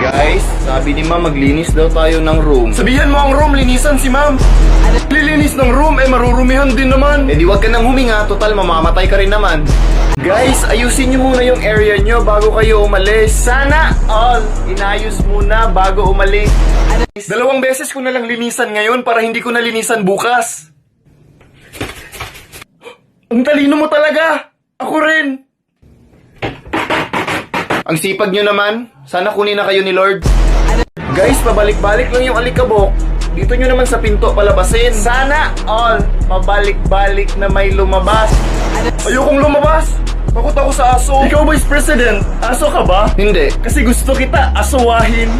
Guys, sabi ni ma'am maglinis daw tayo ng room. Sabihan mo ang room, linisan si ma'am. Lilinis ng room, marurumihan din naman. Eh di wag ka nang huminga, total mamamatay ka rin naman. Guys, ayusin nyo muna yung area nyo bago kayo umalis. Sana all inayos muna bago umalis. 2 beses ko na lang linisan ngayon para hindi ko na linisan bukas. Ang talino mo talaga. Ako rin. Ang sipag nyo naman, sana kunin na kayo ni Lord. Guys, pabalik-balik lang yung alikabok. Dito nyo naman sa pinto palabasin. Sana all pabalik-balik na may lumabas. Ayokong lumabas. Takot ako sa aso. Ikaw, Vice President, aso ka ba? Hindi. Kasi gusto kita asawahin.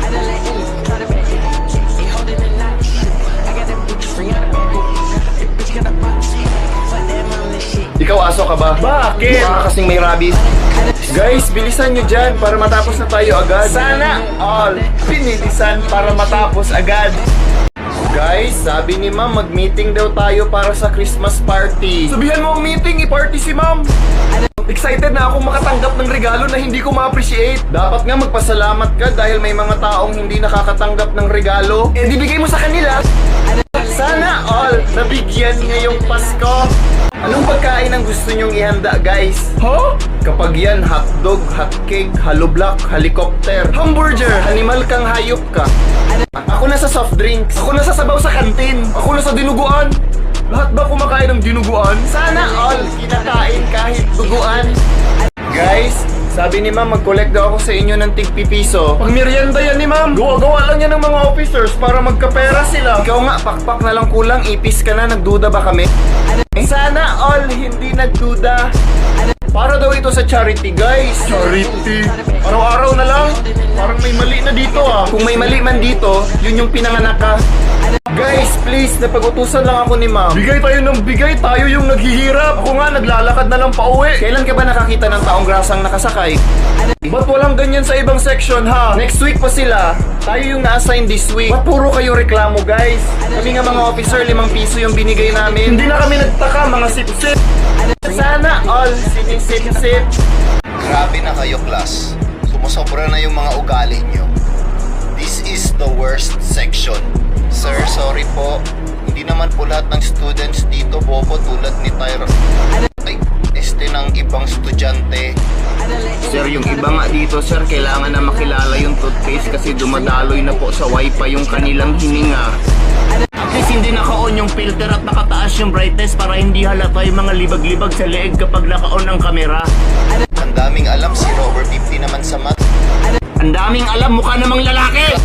Ikaw aso ka ba? Bakit? Baka kasing may rabies. Guys, bilisan nyo dyan para matapos na tayo agad. Sana all pinilisan para matapos agad. Guys, sabi ni ma'am mag-meeting daw tayo para sa Christmas party. Sabihan mo ang meeting, i-party si ma'am. Excited na akong makatanggap ng regalo na hindi ko ma-appreciate. Dapat nga magpasalamat ka dahil may mga taong hindi nakakatanggap ng regalo. Eh, di bigay mo sa kanila. Sana all nabigyan ngayong Pasko. Anong pagkain ang gusto nyong ihanda, guys? Huh? Kapag yan, hotdog, hotcake, haloblak, helicopter, Hamburger. animal kang hayop ka. Ako na sa soft drinks. Ako na sasabaw sa kantin. Ako na sa dinuguan. Lahat ba kumakain ng dinuguan? Sana all kinakain kahit duguan. Guys, sabi ni ma'am mag-collect daw ako sa inyo ng tig-pipiso. Pag merienda yan ni ma'am. Gawa-gawa lang yan ng mga officers para magkapera sila. Ikaw nga, pakpak na lang kulang, ipis ka na, nagduda ba kami? Sana all hindi nagduda. Para daw ito sa charity, guys. Charity. Araw-araw na lang. Parang may mali na dito ah. Kung may mali man dito, yun yung pinanganak ka. Guys, please, napag-utusan lang ako ni ma'am. Bigay tayo ng bigay, tayo yung naghihirap. Ako nga, naglalakad na lang pauwi. Kailan ka ba nakakita ng taong grasang nakasakay? Ba't walang ganyan sa ibang section ha? Next week pa sila. Tayo yung na-assign this week. Ba't puro kayo reklamo, guys? Kami nga mga officer, 5 piso yung binigay namin. Hindi na kami nagtaka, mga sip-sip. Sana all sinisip-sip. Grabe na kayo, class. Sumusobra na yung mga ugali nyo. This is the worst section. Sir, sorry po. Hindi naman po lahat ng students dito bobo tulad ni Tyra. Ay, ng ibang estudyante. Sir, yung iba nga dito, sir, kailangan na makilala yung toothpaste kasi dumadaloy na po sa wifi yung kanilang hininga. At least hindi naka-on yung filter at nakataas yung brightness para hindi halata yung mga libag-libag sa leeg kapag naka-on ang kamera. Ang daming alam, 0/50 naman sa math. Ang daming alam, mukha namang lalaki!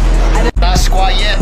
Tas quiet,